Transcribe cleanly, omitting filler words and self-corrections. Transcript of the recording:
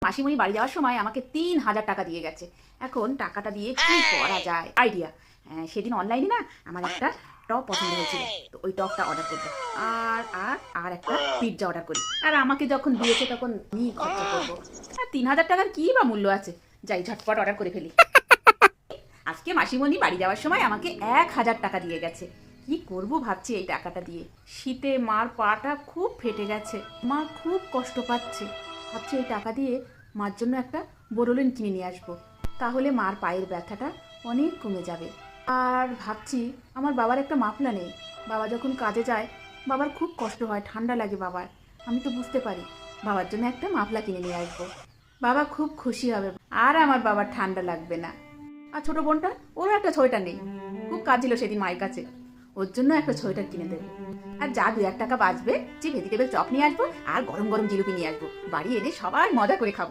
মাসিমণি বাড়ি যাওয়ার সময় আমাকে ৩,০০০ টাকা দিয়ে গেছে। এখন টাকাটা দিয়ে কি করা যায়, আইডিয়া। সেদিন অনলাইনে না আমার একটা টপ পছন্দ হয়েছিল, তো ওই টপটা অর্ডার করবো। আর আর আর একটা পিৎজা অর্ডার করি। আর আমাকে যখন দিয়েছে তখন আমি খরচা করবো। আর ৩,০০০ টাকার কি বা মূল্য আছে, যাই ঝটপট অর্ডার করে ফেলি। আজকে মাসিমণি বাড়ি যাওয়ার সময় আমাকে ১,০০০ টাকা দিয়ে গেছে। কি করব ভাবছি এই টাকাটা দিয়ে। শীতে মার পাটা খুব ফেটে গেছে, মা খুব কষ্ট পাচ্ছে। ভাবছি এই টাকা দিয়ে মার জন্য একটা বোরোলিন কিনে নিয়ে আসবো, তাহলে মার পায়ের ব্যথাটা অনেক কমে যাবে। আর ভাবছি আমার বাবার একটা মাফলা নেই। বাবা যখন কাজে যায় বাবার খুব কষ্ট হয়, ঠান্ডা লাগে বাবার। আমি তো বুঝতে পারি, বাবার জন্য একটা মাফলা কিনে নিয়ে আসবো। বাবা খুব খুশি হবে, আর আমার বাবার ঠান্ডা লাগবে না। আর ছোট বোনটা, ওরও একটা সোয়েটার নেই, খুব কাজ ছিল সেদিন মায়ের কাছে, ওর জন্য একটা সোয়েটার কিনে দেবো। আর যা ২-১ টাকা বাঁচবে, যে ভেজিটেবল চপ নিয়ে আসবো আর গরম গরম জিলিপি নিয়ে আসবো, বাড়ি এনে সবাই মজা করে খাবো।